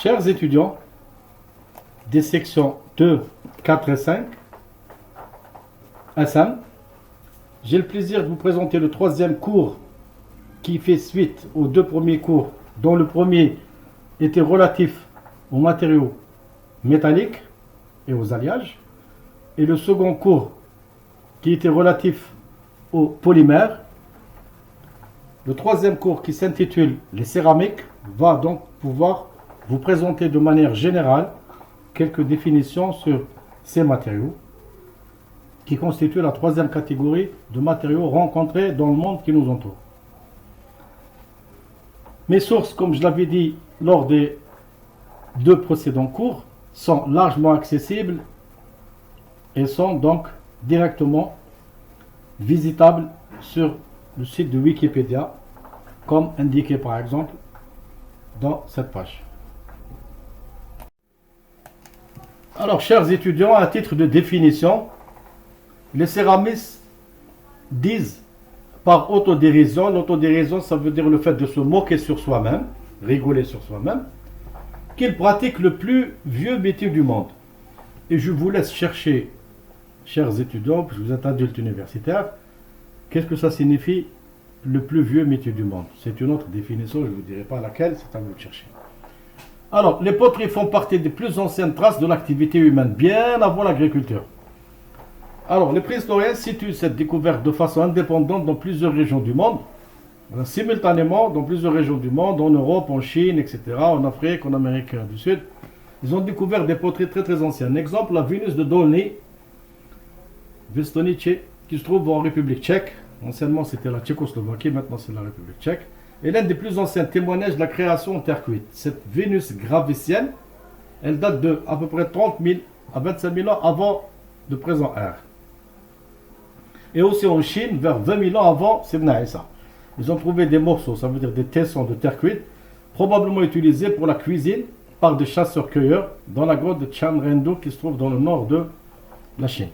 Chers étudiants des sections 2, 4 et 5, SM, j'ai le plaisir de vous présenter le troisième cours qui fait suite aux deux premiers cours, dont le premier était relatif aux matériaux métalliques et aux alliages, et le second cours qui était relatif aux polymères. Le troisième cours qui s'intitule les céramiques va donc pouvoir vous présenter de manière générale quelques définitions sur ces matériaux qui constituent la troisième catégorie de matériaux rencontrés dans le monde qui nous entoure. Mes sources, comme je l'avais dit lors des deux précédents cours, sont largement accessibles et sont donc directement visitables sur le site de Wikipédia, comme indiqué par exemple dans cette page. Alors, chers étudiants, à titre de définition, les céramistes disent par autodérision, l'autodérision ça veut dire le fait de se moquer sur soi-même, rigoler sur soi-même, qu'ils pratiquent le plus vieux métier du monde. Et je vous laisse chercher, chers étudiants, parce que vous êtes adultes universitaires, qu'est-ce que ça signifie le plus vieux métier du monde? C'est une autre définition, je ne vous dirai pas laquelle, c'est à vous de chercher. Alors, les poteries font partie des plus anciennes traces de l'activité humaine, bien avant l'agriculture. Alors, les préhistoriens situent cette découverte de façon indépendante dans plusieurs régions du monde, simultanément dans plusieurs régions du monde, en Europe, en Chine, etc., en Afrique, en Amérique du Sud. Ils ont découvert des poteries très très anciennes. Exemple, la Vénus de Dolny, Vestonice, qui se trouve en République tchèque. Anciennement, c'était la Tchécoslovaquie, maintenant c'est la République tchèque. Et l'un des plus anciens témoignages de la création en terre cuite. Cette Vénus gravétienne, elle date de à peu près 30 000 à 25 000 ans avant le présent ère. Et aussi en Chine, vers 20 000 ans avant Sibna Issa. Ils ont trouvé des morceaux, ça veut dire des tessons de terre cuite, probablement utilisés pour la cuisine par des chasseurs-cueilleurs dans la grotte de Chanrendu qui se trouve dans le nord de la Chine.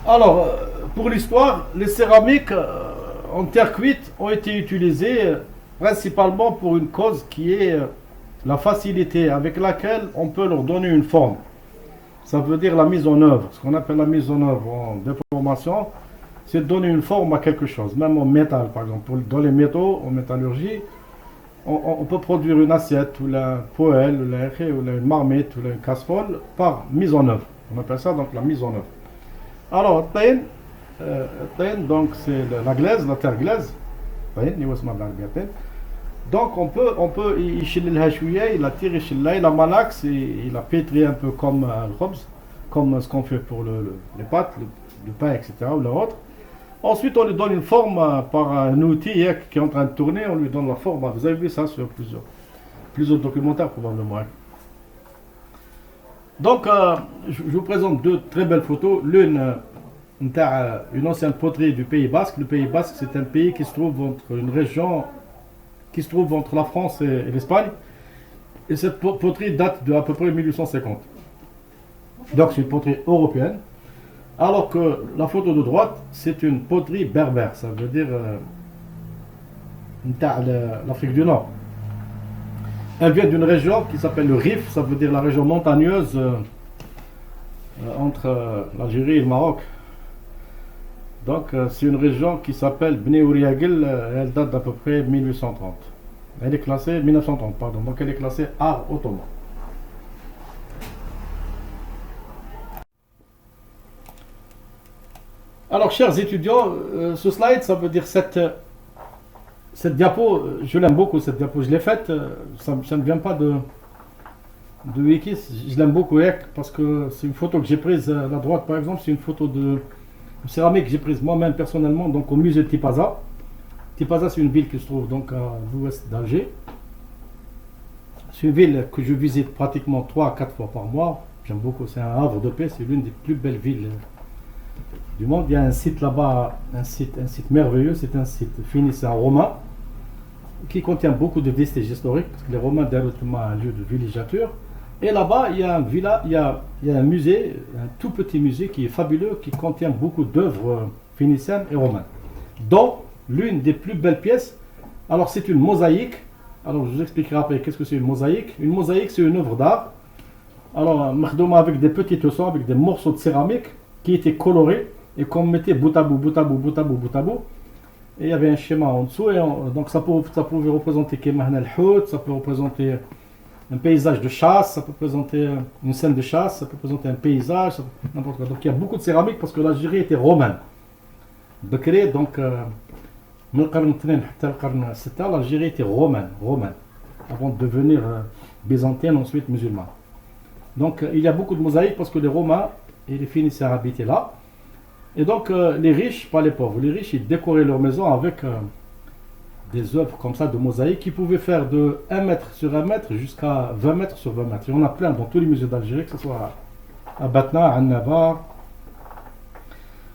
Alors, pour l'histoire, les céramiques en terre cuite ont été utilisées principalement pour une cause qui est la facilité avec laquelle on peut leur donner une forme. Ça veut dire la mise en œuvre. Ce qu'on appelle la mise en œuvre en déformation, c'est de donner une forme à quelque chose, même en métal par exemple. Dans les métaux, en métallurgie, on peut produire une assiette, ou la poêle, ou une marmite, ou une casserole par mise en œuvre. On appelle ça donc la mise en œuvre. Alors, donc c'est la glaise, la terre glaise. Donc on peut il a tiré il a malaxe, il a pétri un peu comme le khobz, comme ce qu'on fait pour les pâtes, le pain, etc. ou l'autre. Ensuite on lui donne une forme par un outil qui est en train de tourner, on lui donne la forme. Vous avez vu ça sur plusieurs documentaires probablement. Donc, je vous présente deux très belles photos. L'une, une ancienne poterie du Pays Basque. Le Pays Basque, c'est un pays qui se trouve entre une région qui se trouve entre la France et l'Espagne. Et cette poterie date de à peu près 1850. Donc, c'est une poterie européenne. Alors que la photo de droite, c'est une poterie berbère. Ça veut dire l'Afrique du Nord. Elle vient d'une région qui s'appelle le Rif, ça veut dire la région montagneuse entre l'Algérie et le Maroc. Donc c'est une région qui s'appelle Bni Ouriagil, elle date d'à peu près 1830. Elle est classée 1930, pardon, donc elle est classée art ottoman. Alors chers étudiants, ce slide, ça veut dire cette diapo, je l'aime beaucoup cette diapo, je l'ai faite, ça ne vient pas de Wiki, je l'aime beaucoup parce que c'est une photo que j'ai prise à la droite par exemple, c'est une photo de céramique que j'ai prise moi-même personnellement donc au musée de Tipaza. Tipaza c'est une ville qui se trouve donc à l'ouest d'Alger. C'est une ville que je visite pratiquement 3 à 4 fois par mois, j'aime beaucoup, c'est un havre de paix, c'est l'une des plus belles villes du monde. Il y a un site là-bas, un site merveilleux, c'est un site phénicien romain qui contient beaucoup de vestiges historiques, parce que les Romains étaient un lieu de villégiature. Et là-bas, il y a un musée, un tout petit musée qui est fabuleux, qui contient beaucoup d'œuvres phéniciennes et romaines, dont l'une des plus belles pièces Alors c'est une mosaïque. Alors je vous expliquerai après qu'est-ce que c'est une mosaïque. Une mosaïque, c'est une œuvre d'art. Alors, مخدومة avec des petits tessons, avec des morceaux de céramique qui étaient colorés et qu'on mettait bout à bout, bout à bout, bout à bout, bout à bout. Et il y avait un schéma en dessous. Donc ça pouvait représenter Kemahna al-Hout, ça peut représenter un paysage de chasse, ça peut représenter une scène de chasse, ça peut représenter un paysage, n'importe quoi. Donc il y a beaucoup de céramique parce que l'Algérie était romaine. Bekri, donc, من القرن الثاني حتى القرن الستة, l'Algérie était romaine, avant de devenir byzantine, ensuite musulmane. Donc il y a beaucoup de mosaïques parce que les Romains et les Phéniciens habitaient là. Et donc les riches, pas les pauvres, les riches ils décoraient leur maison avec des œuvres comme ça de mosaïques qui pouvaient faire de 1 mètre sur 1 mètre jusqu'à 20 mètres sur 20 mètres. Il y en a plein dans tous les musées d'Algérie, que ce soit à Batna, à Navarre,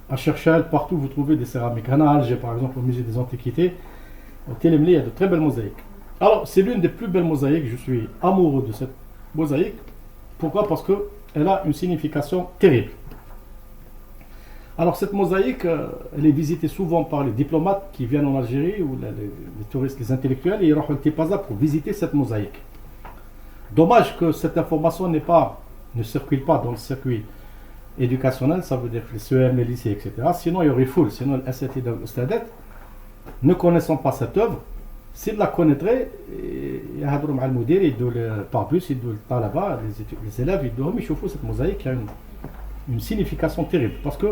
à Cherchel, partout vous trouvez des céramiques. À Alger par exemple, au musée des Antiquités, au Télémli, il y a de très belles mosaïques. Alors c'est l'une des plus belles mosaïques, je suis amoureux de cette mosaïque. Pourquoi? Parce qu'elle a une signification terrible. Alors cette mosaïque, elle est visitée souvent par les diplomates qui viennent en Algérie, ou les touristes, les intellectuels, et ils rentrent pour visiter cette mosaïque. Dommage que cette information ne circule pas dans le circuit éducationnel, ça veut dire les CEM, les lycées, etc. Sinon il y aurait foule, sinon l'SAT de l'Ustadet, ne connaissant pas cette œuvre, s'ils la connaîtraient, يهضروا مع المدير يدوا par bus, يدوا الطلبة, les élèves, يدوهم يشوفوا cette mosaïque qui a une signification terrible. Parce que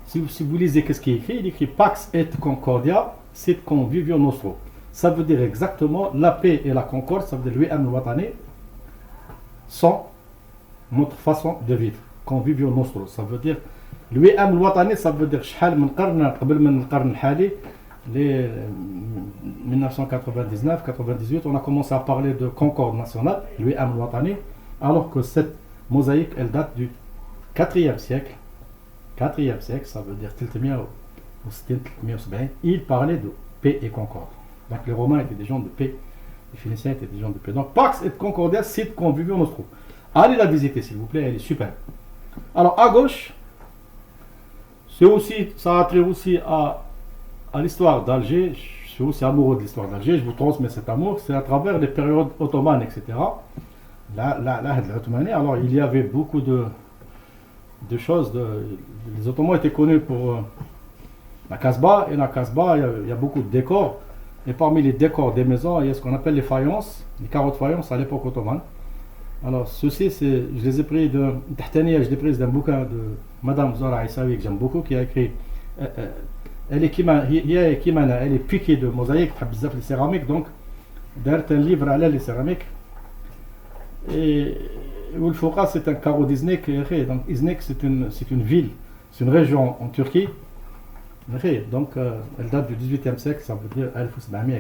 si vous lisez qu'est-ce qui est écrit, il écrit Pax et Concordia, sit convivio nostro. Ça veut dire exactement la paix et la concorde, ça veut dire lui am watani, sont notre façon de vivre. Convivio nostro, ça veut dire lui am watani, ça veut dire شحال من قرن قبل من القرن الحالي. Les 1999-98, on a commencé à parler de concorde nationale, lui am watani, alors que cette mosaïque, elle date du 4e siècle. 4e siècle, ça veut dire 370, il parlait de paix et concorde. Donc les Romains étaient des gens de paix, les Phéniciens étaient des gens de paix. Donc Pax et Concordia, site convivio nostro. Allez la visiter s'il vous plaît, elle est super. Alors à gauche, ça a trait aussi à l'histoire d'Alger. Je suis aussi amoureux de l'histoire d'Alger, je vous transmets cet amour, c'est à travers les périodes ottomanes, etc. Alors il y avait beaucoup de choses. Les Ottomans étaient connus pour la Casbah, et la Casbah, il y a beaucoup de décors. Et parmi les décors des maisons, il y a ce qu'on appelle les faïences, les carreaux de faïence à l'époque ottomane. Alors, ceci, je les ai pris je l'ai pris d'un bouquin de Madame Zora Aissaoui, que j'aime beaucoup, qui a écrit. Elle est piquée de mosaïques, les céramiques, donc, d'ailleurs, un livre à les céramiques. Et Oulfouqa, c'est un carreau d'Iznik. Donc, Iznik, c'est une ville, c'est une région en Turquie. Donc, elle date du 18e siècle, ça veut dire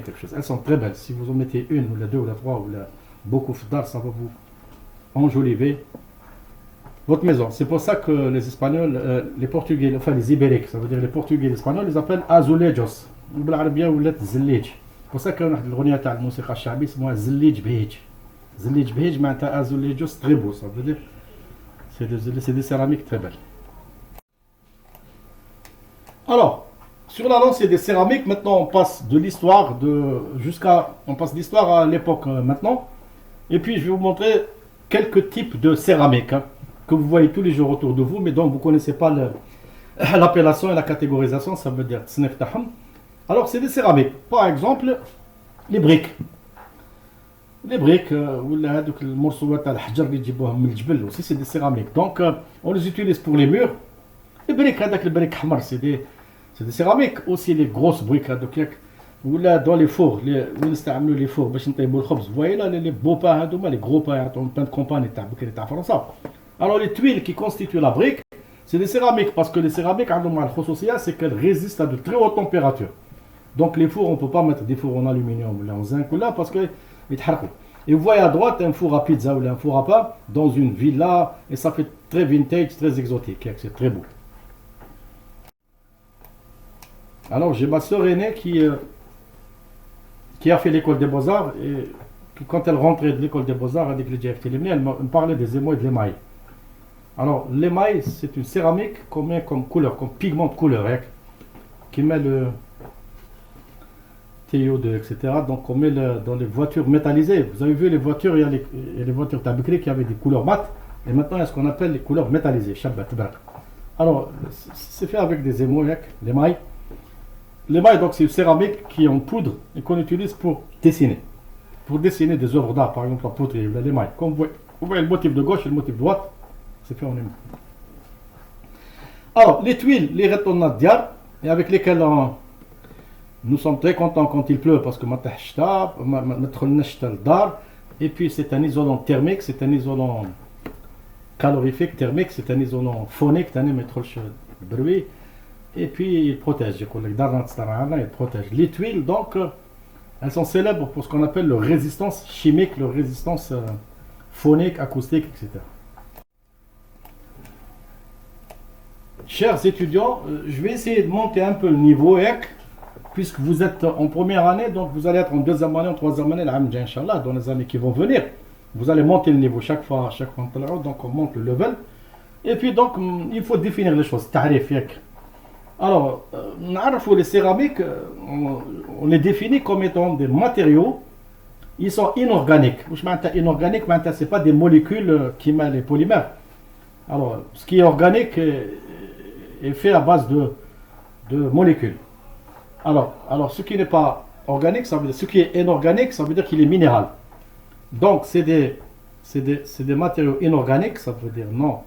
quelque chose. Elles sont très belles. Si vous en mettez une, ou la deux, ou la trois, ou beaucoup d'art, ça va vous enjoliver votre maison. C'est pour ça que les Espagnols, les Portugais, enfin les Ibériques, ça veut dire les Portugais et les Espagnols, les appellent azulejos. C'est pour ça qu'on a l'غنية تاع الموسيقى الشعبية اسمها زليج بهيج. زليج بهيج معناتها azulejos, très beau, ça veut dire c'est des céramiques très belles. Alors, sur la lancée des céramiques, maintenant on passe de l'histoire on passe d'histoire à l'époque maintenant. Et puis je vais vous montrer quelques types de céramiques que vous voyez tous les jours autour de vous, mais dont vous ne connaissez pas l'appellation et la catégorisation, ça veut dire tsnef taham. Alors c'est des céramiques. Par exemple, les briques. Les briques, aussi c'est des céramiques. Donc on les utilise pour les murs. Les briques, c'est des céramiques. Aussi les grosses briques, dans les fours, les fours, vous voyez là, les beaux pains, les gros pains, pain de campagne, alors les tuiles qui constituent la brique, c'est des céramiques, parce que les céramiques, c'est qu'elles résistent à de très hautes températures. Donc les fours, on ne peut pas mettre des fours en aluminium ou en zinc ou là, parce que et vous voyez à droite un four à pizza ou un four à pain dans une villa, et ça fait très vintage, très exotique, c'est très beau. Alors j'ai ma soeur aînée qui a fait l'école des Beaux-Arts, et quand elle rentrait de l'école des Beaux-Arts avec le JFT, elle me parlait des émails et de l'émail. Alors l'émail, c'est une céramique comme couleur, comme pigment de couleur, qui met le TiO2, etc. Donc on met dans les voitures métallisées. Vous avez vu les voitures, il y a les voitures Tabikri qui avaient des couleurs mates. Et maintenant il y a ce qu'on appelle les couleurs métallisées. Alors c'est fait avec des émails, les mailles. Les mailles, donc c'est une céramique qui est en poudre et qu'on utilise pour dessiner. Pour dessiner des œuvres d'art, par exemple la poterie, les mailles. Comme vous voyez le motif de gauche et le motif de droite, c'est fait en émail. Alors les tuiles, les rétonnats diar, et avec lesquelles nous sommes très contents quand il pleut parce que et puis c'est un isolant thermique, c'est un isolant calorifique thermique, c'est un isolant phonique, et puis il protège. Il protège. Les tuiles, donc, elles sont célèbres pour ce qu'on appelle leur résistance chimique, leur résistance phonique, acoustique, etc. Chers étudiants, je vais essayer de monter un peu le niveau, puisque vous êtes en première année, donc vous allez être en deuxième année, en troisième année, Inch'Allah, dans les années qui vont venir. Vous allez monter le niveau chaque fois, donc on monte le level. Et puis donc, il faut définir les choses. Alors, les céramiques, on les définit comme étant des matériaux, ils sont inorganiques. Inorganique, ce n'est pas des molécules qui mettent les polymères. Alors, ce qui est organique est fait à base de molécules. Alors, ce qui n'est pas organique, ça veut dire, ce qui est inorganique, ça veut dire qu'il est minéral. Donc, c'est des matériaux inorganiques, ça veut dire non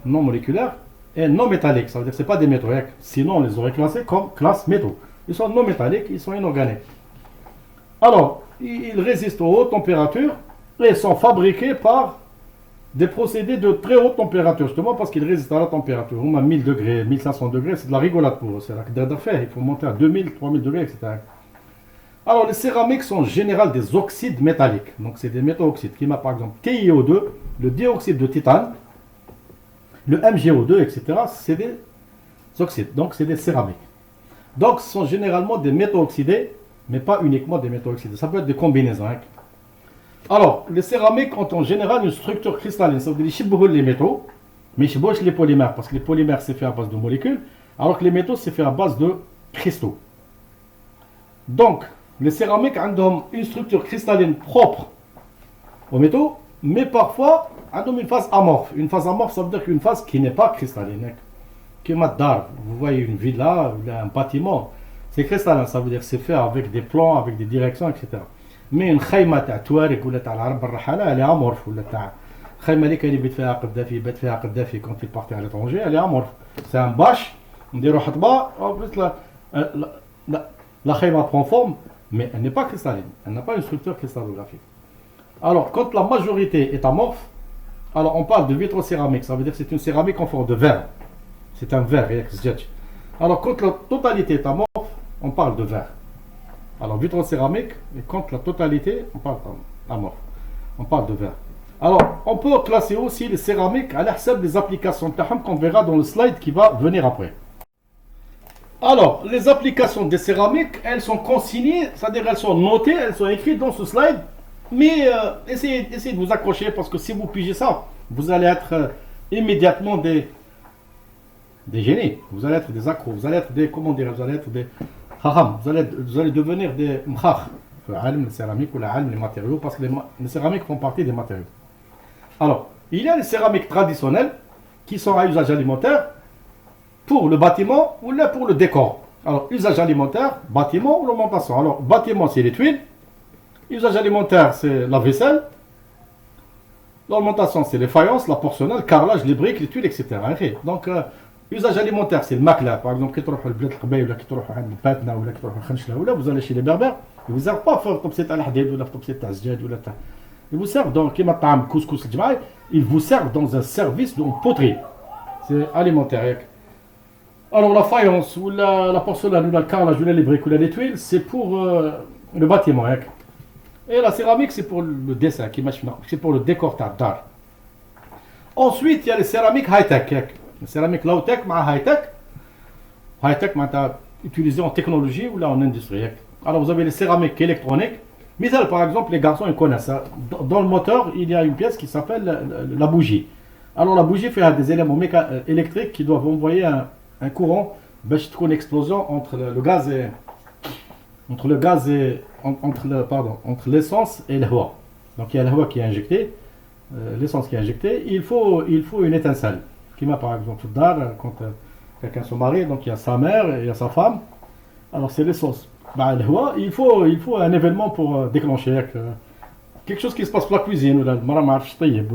moléculaires, et non métalliques, ça veut dire que ce n'est pas des métaux. Sinon, on les aurait classés comme classe métaux. Ils sont non métalliques, ils sont inorganiques. Alors, ils résistent aux hautes températures et sont fabriqués par des procédés de très haute température, justement parce qu'ils résistent à la température. On a 1000 degrés, 1500 degrés, c'est de la rigolade pour eux. C'est la d'affaires, il faut monter à 2000, 3000 degrés, etc. Alors, les céramiques sont en général des oxydes métalliques. Donc, c'est des métaux oxydes qui m'a par exemple TiO2, le dioxyde de titane, le MgO2, etc. C'est des oxydes, donc c'est des céramiques. Donc, ce sont généralement des métaux oxydés, mais pas uniquement des métaux oxydés. Ça peut être des combinaisons. Alors, les céramiques ont en général une structure cristalline. Ça veut dire qu'ils les métaux, mais ils ne les polymères, parce que les polymères, c'est fait à base de molécules, alors que les métaux, c'est fait à base de cristaux. Donc, les céramiques ont une structure cristalline propre aux métaux, mais parfois, elles ont une phase amorphe. Une phase amorphe, ça veut dire qu'une phase qui n'est pas cristalline. Vous voyez une villa, un bâtiment, c'est cristallin, ça veut dire que c'est fait avec des plans, avec des directions, etc. Mais une khayma تاع توارق ولا تاع العرب الرحاله elle est amorphe ولا تاع خيمه اللي كان يبيت فيها قدافي بات فيها قدافي quand il partait à l'étranger elle est amorphe. C'est un bâche, نديرو حطبه en plus la khayma prend forme mais elle n'est pas cristalline, elle n'a pas une structure cristallographique. Alors quand la majorité est amorphe, alors on parle de vitrocéramique, ça veut dire que c'est une céramique en forme de verre. C'est un verre. Alors quand la totalité est amorphe, on parle de verre. Alors vitrocéramique, et quand la totalité, on parle d'amorphe. On parle de verre. Alors, on peut classer aussi les céramiques à l'hsab des applications qu'on verra dans le slide qui va venir après. Alors, les applications des céramiques, elles sont consignées, c'est-à-dire elles sont notées, elles sont écrites dans ce slide. Mais essayez de vous accrocher parce que si vous pigez ça, vous allez être immédiatement des génies. Vous allez être des accros, vous allez être des, comment dire, vous allez être des khaham, vous allez devenir des mkhakh. Les céramiques ou les matériaux, parce que les céramiques font partie des matériaux. Alors, il y a les céramiques traditionnelles qui sont à usage alimentaire pour le bâtiment ou là pour le décor. Alors, usage alimentaire, bâtiment ou l'ornementation. Alors, bâtiment, c'est les tuiles. Usage alimentaire, c'est la vaisselle. L'ornementation, c'est les faïences, la porcelaine, le carrelage, les briques, les tuiles, etc. Donc, usage alimentaire, c'est le makla. Par exemple, vous allez chez les berbères, ils vous servent pas faire topset al hadid ou topset al zjad ou ta. Ils vous servent dans couscous al ils vous servent dans un service de poterie. C'est alimentaire. Alors la faïence ou la porcelaine ou le carrelage ou les briques ou les tuiles, c'est pour le bâtiment. Et la céramique, c'est pour le dessin, c'est pour le décor d'art. Ensuite, il y a les céramiques high-tech. Les céramiques low-tech, high-tech. High-tech, utilisées en technologie ou là en industrie. Alors vous avez les céramiques électroniques. Mais par exemple, les garçons ils connaissent ça. Dans le moteur, il y a une pièce qui s'appelle la bougie. Alors la bougie fait des éléments électriques qui doivent envoyer un courant, une explosion entre le gaz entre le gaz et entre l'essence et le hwa. Donc il y a le hwa qui est injecté, l'essence qui est injectée, il faut une étincelle. Qui m'a par exemple quand quelqu'un se marie, donc il y a sa mère et il y a sa femme. Alors c'est l'essence. Bah, le hwa, il faut un événement pour déclencher quelque chose qui se passe pour la cuisine ou la mara ma عرفتش طيب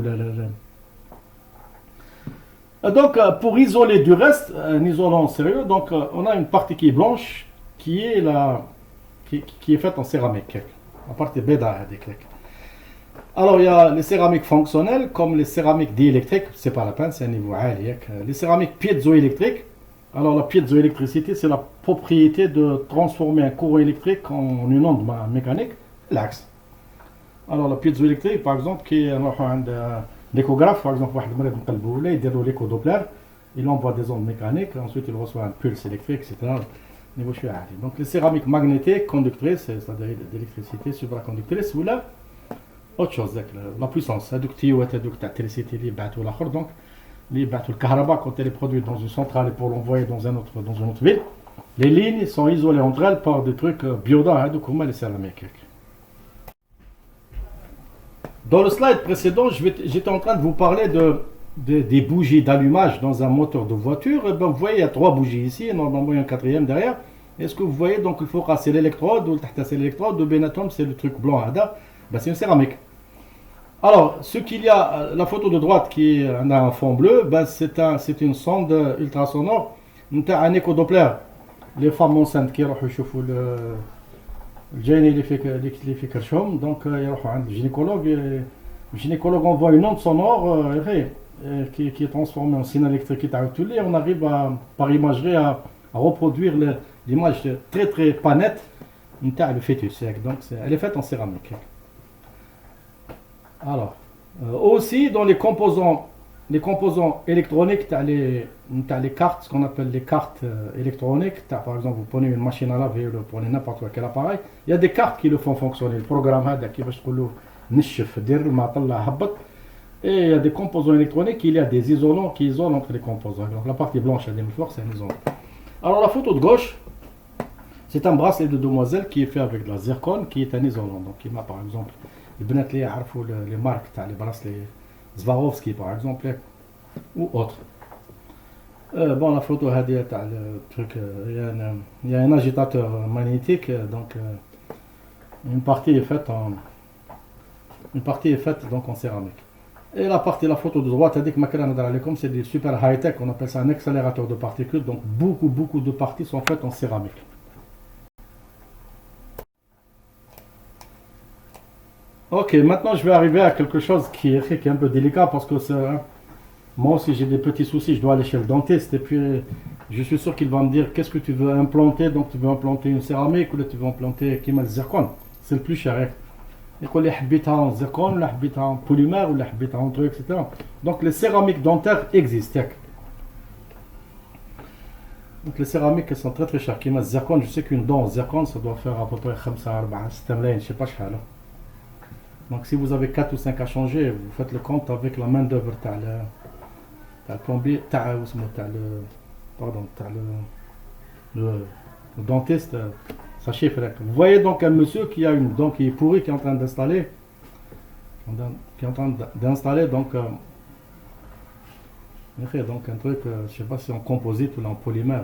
ou donc pour isoler du reste, un isolant sérieux, donc on a une partie qui est blanche qui est qui est faite en céramique. La partie beda. Alors il y a les céramiques fonctionnelles comme les céramiques diélectriques, c'est pas la peine, c'est un niveau عالي. Les céramiques piézoélectriques. Alors la piézoélectricité, c'est la propriété de transformer un courant électrique en une onde mécanique, l'axe. Alors la piézoélectrique par exemple qui est l'échographe, par exemple, il envoie des ondes mécaniques, ensuite il reçoit un pulse électrique, etc. Donc les céramiques magnétiques, conductrices, c'est-à-dire d'électricité, supraconductrices, ou là, autre chose, la puissance, l'électricité, donc le caraba, quand elle est produite dans une centrale et pour l'envoyer dans une autre ville, les lignes sont isolées entre elles par des trucs bioda, comme les céramiques. Dans le slide précédent, j'étais en train de vous parler des bougies d'allumage dans un moteur de voiture. Et ben, vous voyez, il y a 3 bougies ici, et normalement il y a un 4e derrière. Est-ce que vous voyez, donc il faut casser l'électrode, ou c'est l'électrode, ou Benatom, c'est le truc blanc, ben, c'est une céramique. Alors, ce qu'il y a, la photo de droite qui a un fond bleu, ben, c'est une sonde ultrasonore, un écho-doppler. Les femmes enceintes qui regardent الجاني اللي في كرشهم دونك يروحوا عند الجينيكولوج envoie une onde sonore qui est transformée en signal électrique et on arrive par imagerie à reproduire l'image très très pas nette نتاع le fœtus. Donc elle est faite en céramique. Alors aussi dans les composants électroniques, tu as les cartes, ce qu'on appelle les cartes électroniques. Par exemple, vous prenez une machine à laver, vous prenez n'importe quel appareil. Il y a des cartes qui le font fonctionner. Le programme, et il y a des composants électroniques, il y a des isolants qui isolent entre les composants. Donc la partie blanche, elle est c'est un isolant. Alors la photo de gauche, c'est un bracelet de demoiselle qui est fait avec de la zircone, qui est un isolant. Donc il m'a par exemple, les marques, les bracelets. Swarovski par exemple ou autre. Bon, la photo le truc, il y a un agitateur magnétique, donc une partie est faite donc en céramique. Et la photo de droite, c'est des super high tech, on appelle ça un accélérateur de particules, donc beaucoup de parties sont faites en céramique. Ok, maintenant je vais arriver à quelque chose qui est un peu délicat parce que moi aussi j'ai des petits soucis, je dois aller chez le dentiste et puis je suis sûr qu'il va me dire qu'est-ce que tu veux implanter, donc tu veux implanter une céramique ou là tu veux implanter le zircon, c'est le plus cher. Il faut les habitants en zircon, les habitants en polymère ou les habitants en truc, etc. Donc les céramiques dentaires existent. Donc les céramiques elles sont très très chères. Comme le zircon, je sais qu'une dent en zircon ça doit faire à peu près 5 4 6 ملايين, je sais pas cher. Donc si vous avez 4 ou 5 à changer, vous faites le compte avec la main d'œuvre le plombier, le dentiste, ça chiffre. Vous voyez donc un monsieur qui a une dent qui est pourrie, qui est en train d'installer, donc un truc, je sais pas si en composite ou en polymère.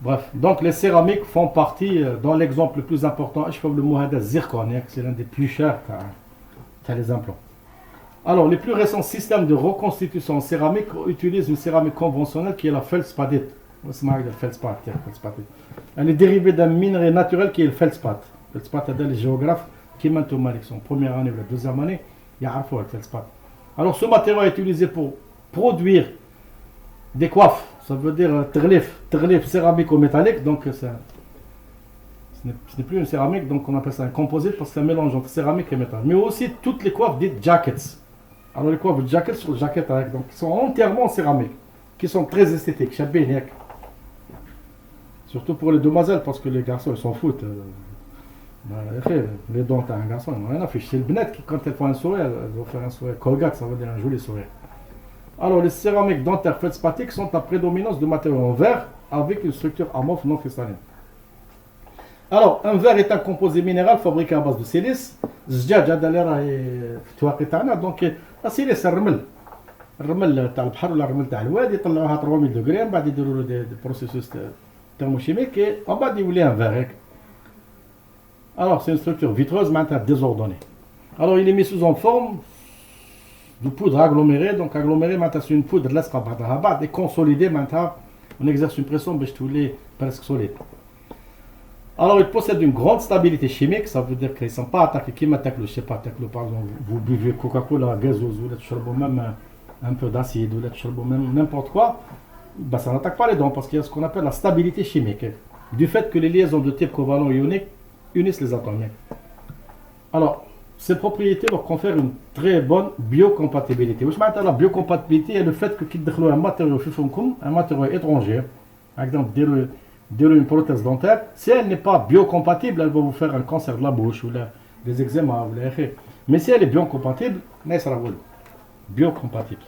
Bref, donc les céramiques font partie, dans l'exemple le plus important, je fais le mot zircon, c'est l'un des plus chers qu'à les implants. Alors, les plus récents systèmes de reconstitution en céramique utilisent une céramique conventionnelle qui est la feldspadite. Elle est dérivée d'un minerai naturel qui est le feldspath. Feldspath, c'est les géographes qui maintenant sont première année ou la deuxième année, il y a le feldspath. Alors, ce matériau est utilisé pour produire des coiffes. Ça veut dire terlif céramico-métallique, donc ce n'est plus une céramique, donc on appelle ça un composite parce que c'est un mélange entre céramique et métal. Mais aussi toutes les coiffes dites jackets. Alors les coiffes jackets sont jackets avec, donc qui sont entièrement en céramique, qui sont très esthétiques, surtout pour les demoiselles parce que les garçons ils s'en foutent. Les dents d'un garçon, ils n'ont rien à fiche. C'est le bnet qui, quand elles font un sourire, elles vont faire un sourire Colgate, ça veut dire un joli sourire. Alors, les céramiques dentaires feldspathiques sont à prédominance de matériaux en verre avec une structure amorphe non cristalline. Alors, un verre est un composé minéral fabriqué à base de silice. الزجاج هذا اللي راهي في التواقي تاعنا دونك السيليس الرمل تاع البحر ولا الرمل تاع الوادي يطلعوها 3000 دوغري من بعد يديروا له دي بروسيسوس thermochimique ومن بعد يولي ان فير هيك. Alors, c'est une structure vitreuse, maintenant désordonnée. Alors, il est mis sous en forme de poudre agglomérée. Donc, agglomérée, maintenant, c'est une poudre et consolidée. Maintenant, on exerce une pression, mais je voulais presque solide. Alors, il possède une grande stabilité chimique. Ça veut dire qu'ils ne sont pas attaqués. Qui m'attaque le, je sais pas, attaque le, par exemple, vous buvez Coca-Cola, gazeuse, ou là, même un peu d'acide, ou là, même n'importe quoi. Ben, ça n'attaque pas les dents parce qu'il y a ce qu'on appelle la stabilité chimique. Du fait que les liaisons de type covalent ionique unissent les atomes. Alors, ces propriétés leur confèrent une très bonne biocompatibilité. La biocompatibilité est le fait que qu'ils déclenchent un matériau étranger, par exemple une prothèse dentaire, si elle n'est pas biocompatible, elle va vous faire un cancer de la bouche ou des eczémas. Mais si elle est biocompatible, elle sera biocompatible.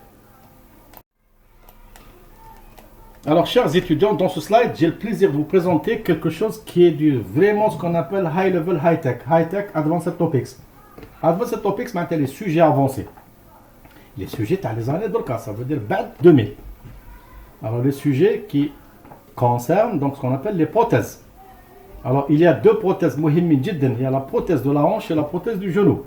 Alors, chers étudiants, dans ce slide, j'ai le plaisir de vous présenter quelque chose qui est vraiment ce qu'on appelle high level, high tech, advanced topics. Advanced topics, maintenant les sujets avancés. Les sujets, tu as les années d'Orca, ça veut dire 2000. Alors, les sujets qui concernent donc ce qu'on appelle les prothèses. Alors, il y a deux prothèses, il y a la prothèse de la hanche et la prothèse du genou.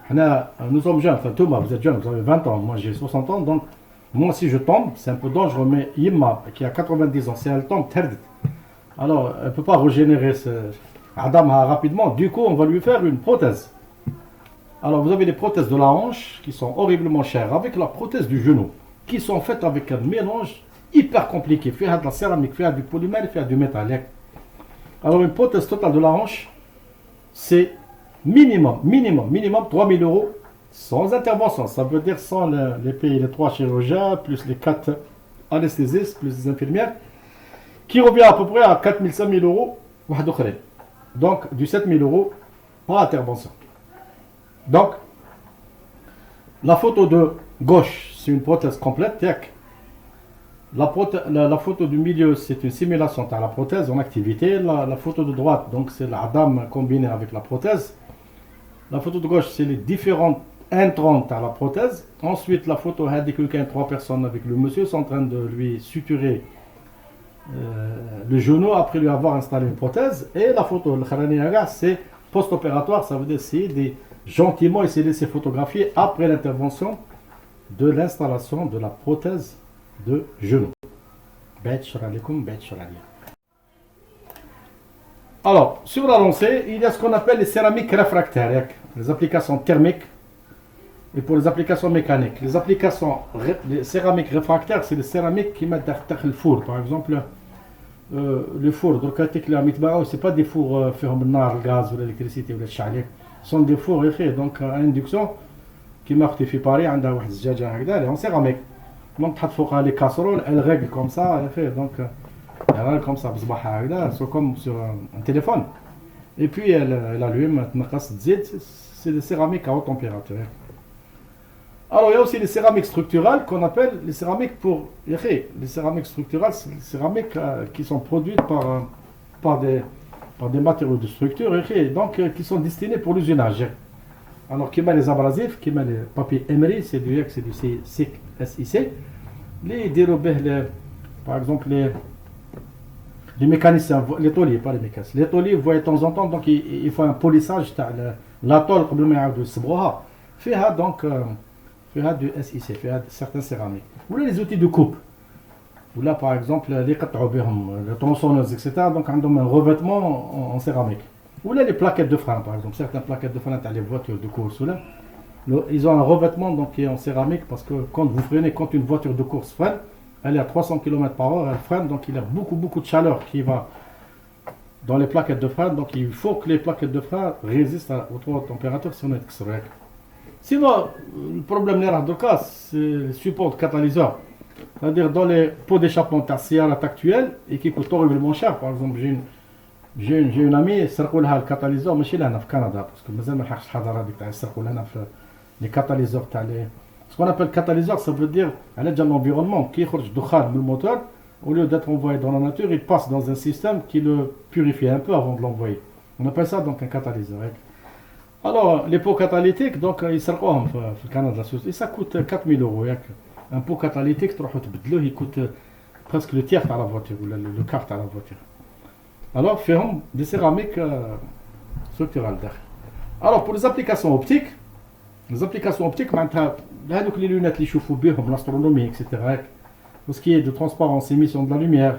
Nous sommes jeunes, enfin Thomas, vous êtes jeune, vous avez 20 ans, moi j'ai 60 ans, donc moi si je tombe, c'est un peu dangereux, mais Yimma, qui a 90 ans, si elle tombe, alors elle ne peut pas régénérer Adam rapidement, du coup on va lui faire une prothèse. Alors vous avez les prothèses de la hanche qui sont horriblement chères, avec la prothèse du genou, qui sont faites avec un mélange hyper compliqué. Il y a de la céramique, il y a du polymère, il y a du métal. Alors une prothèse totale de la hanche, c'est minimum 3000 euros sans intervention. Ça veut dire sans les 3 chirurgiens, plus les 4 anesthésistes, plus les infirmières, qui revient à peu près à 4000, 5000 euros. Donc du 7000 euros par intervention. Donc, la photo de gauche, c'est une prothèse complète. La photo du milieu, c'est une simulation de la prothèse en activité. La photo de droite, donc c'est la dame combinée avec la prothèse. La photo de gauche, c'est les différentes entrantes à la prothèse. Ensuite, la photo a dit qu'il y a 3 personnes avec le monsieur sont en train de lui suturer le genou après lui avoir installé une prothèse. Et la photo, le kharaniyaga, c'est post-opératoire, ça veut dire c'est gentiment essayer de laisser photographier après l'intervention de l'installation de la prothèse de genou. Alors, sur la lancée, il y a ce qu'on appelle les céramiques réfractaires, les applications thermiques et pour les applications mécaniques. Les céramiques réfractaires, c'est les céramiques qui mettent derrière le four. Par exemple, le four, donc ce n'est pas des fours faits le gaz ou l'électricité ou le chaleur. Ce sont des fours donc à induction qui marquent في باري عندها واحد الزجاجه هكذا en céramique. Donc تحط فوقها les casseroles, elles règlent comme ça, donc elle règle comme ça بصباحها هكذا, c'est comme sur un téléphone. Et puis elle allume, تنقص تزيد, c'est des céramiques à haute température. Alors il y a aussi les céramiques structurales qu'on appelle les céramiques pour les céramiques structurales, c'est les céramiques qui sont produites par des matériaux de structure, donc qui sont destinés pour l'usinage. Alors, qui met les abrasifs, qui met les papiers Emery, c'est du SIC, les dérobés, par exemple, les mécaniciens, les tauliers, pas les mécaniciens. Les tauliers, vous voyez de temps en temps, donc il faut un polissage, la tôle, comme le Sibroha, fait donc du SIC, fait certains céramiques. Ou les outils de coupe. Ou là, par exemple, les tronçonneuses, etc. Donc, on a un revêtement en céramique. Ou là, les plaquettes de frein, par exemple. Certaines plaquettes de frein, dans les voitures de course, là, ils ont un revêtement donc, qui est en céramique parce que quand vous freinez, quand une voiture de course freine, elle est à 300 km/h, elle freine, donc il y a beaucoup de chaleur qui va dans les plaquettes de frein. Donc, il faut que les plaquettes de frein résistent aux 3 températures si on est extérieur. Sinon, le problème de cas, c'est le support de catalyseur. C'est-à-dire dans les pots d'échappement tertiaires actuels et qui coûtent horriblement cher. Par exemple, j'ai une amie, سرقوا لها الكاتاليزور ماشي لهنا في كندا parce que مازال ما لحقش الحضاره هذيك تاع سرقوا لنا في les catalyseurs تاع les ce qu'on appelle catalyseur, ça veut dire على جال l'environnement qui يخرج دخان من الموteur au lieu d'être envoyé dans la nature, il passe dans un système qui le purifie un peu avant de l'envoyer. On appelle ça donc un catalyseur. Alors, les pots catalytiques, donc, ils servent au Canada. Et ça coûte 4000 euros. Un pot catalytique, il coûte presque le tiers à la voiture, ou le quart à la voiture. Alors, feront des céramiques structurales. Alors, pour les applications optiques, les lunettes, les chauffeurs, l'astronomie, etc. Tout ce qui est de transparence, émission de la lumière,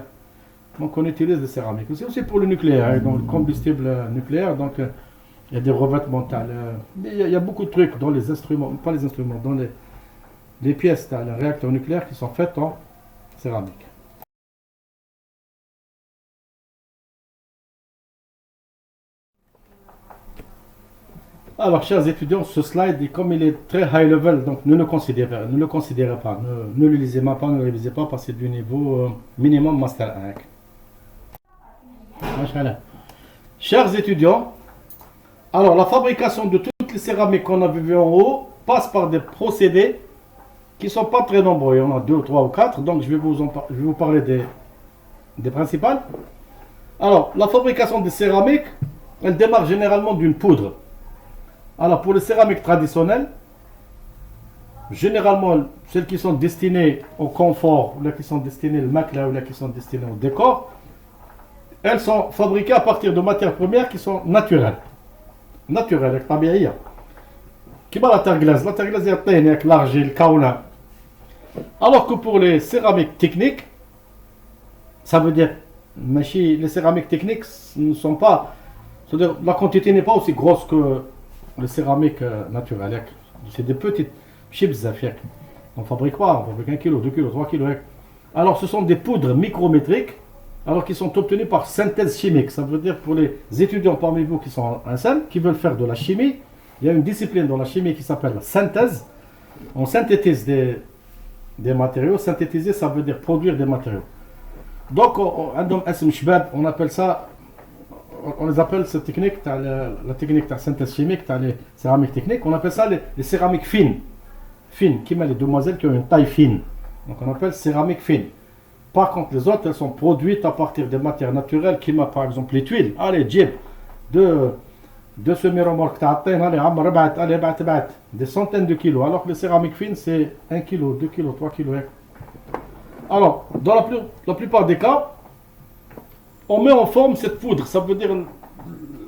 donc on utilise des céramiques. C'est aussi pour le nucléaire, donc le combustible nucléaire, donc il y a des revêtements, il y a beaucoup de trucs dans les instruments, pas les instruments, dans les pièces, les réacteurs nucléaires qui sont faites en céramique. Alors, chers étudiants, ce slide, comme il est très high level, donc ne le considérez pas, ne le lisez pas, ne le révisez pas, parce que c'est du niveau minimum Master 1. Chers étudiants, alors la fabrication de toutes les céramiques qu'on a vues en haut passe par des procédés qui ne sont pas très nombreux. Il y en a 2, 3 ou 4, donc je vais vous parler des principales. Alors, la fabrication des céramiques, elle démarre généralement d'une poudre. Alors, pour les céramiques traditionnelles, généralement, celles qui sont destinées au confort, ou là qui sont destinées au makla, ou là qui sont destinées au décor, elles sont fabriquées à partir de matières premières qui sont naturelles. Naturelles, tabi'iyya. Comme la terre glace, il y a l'argile, le kaoula. Alors que pour les céramiques techniques, ça veut dire, les céramiques techniques ne sont pas, c'est-à-dire la quantité n'est pas aussi grosse que les céramiques naturelles. C'est des petites chips. On fabrique pas, on fabrique 1 kg, 2 kg, 3 kg. Alors ce sont des poudres micrométriques, alors qui sont obtenues par synthèse chimique. Ça veut dire pour les étudiants parmi vous qui sont en salle, qui veulent faire de la chimie, il y a une discipline dans la chimie qui s'appelle la synthèse. On synthétise des matériaux. Synthétiser, ça veut dire produire des matériaux. Donc on appelle ça, on les appelle cette technique, la technique de synthèse chimique, les céramiques techniques, on appelle ça les céramiques fines, qui met les demoiselles qui ont une taille fine. Donc on appelle céramique fine. Par contre, les autres, elles sont produites à partir des matières naturelles, qui met par exemple les tuiles. Allez, Jeep, de semi-remorque, des centaines de kilos. Alors que les céramiques fines, c'est 1 kg, 2 kg, 3 kg. Alors, dans la plupart des cas, on met en forme cette poudre. Ça veut dire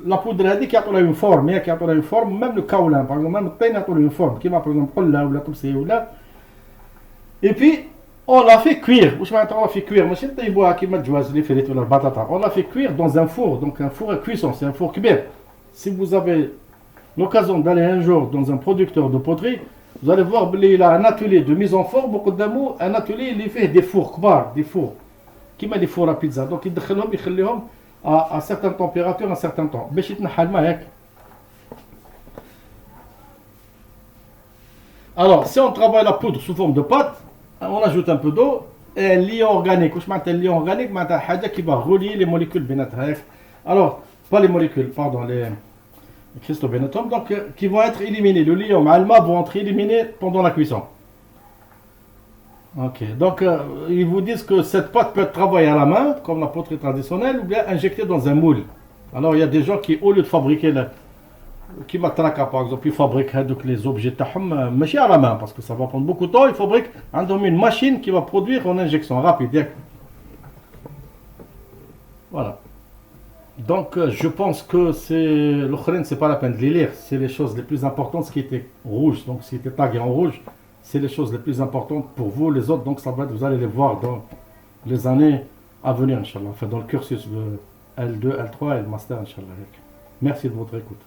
la poudre qui a une forme, même le kaolin, par exemple, même le pain a une forme, qui m'a par exemple ou là. Et puis, on l'a fait cuire. On l'a fait cuire. On l'a fait cuire dans un four, donc un four à cuisson, c'est un four kibir. Si vous avez l'occasion d'aller un jour dans un producteur de poterie, vous allez voir qu'il a un atelier de mise en forme, un atelier il fait des fours, des fours, qui met des fours à pizza. Donc il les à certaines températures, à un certain temps. Alors, si on travaille la poudre sous forme de pâte, on ajoute un peu d'eau et un liant organique. Un liant organique, c'est qui va relier les molécules. Alors, pas les molécules, pardon, les cristaux bénatomes, donc qui vont être éliminés. Le liant et le ma vont être éliminés pendant la cuisson. Ok, donc ils vous disent que cette pâte peut être travaillée à la main, comme la poterie traditionnelle, ou bien injectée dans un moule. Alors il y a des gens qui, au lieu de fabriquer qui matraquent par exemple, ils fabriquent les objets mais à la main, parce que ça va prendre beaucoup de temps. Ils fabriquent une machine qui va produire en injection rapide. Voilà. Donc je pense que c'est pas la peine de les lire. C'est les choses les plus importantes, ce qui était rouge, donc ce qui était tagué en rouge. C'est les choses les plus importantes pour vous, les autres, donc ça va être, vous allez les voir dans les années à venir, Inch'Allah, enfin dans le cursus de L2, L3 et le Master, Inch'Allah. Merci de votre écoute.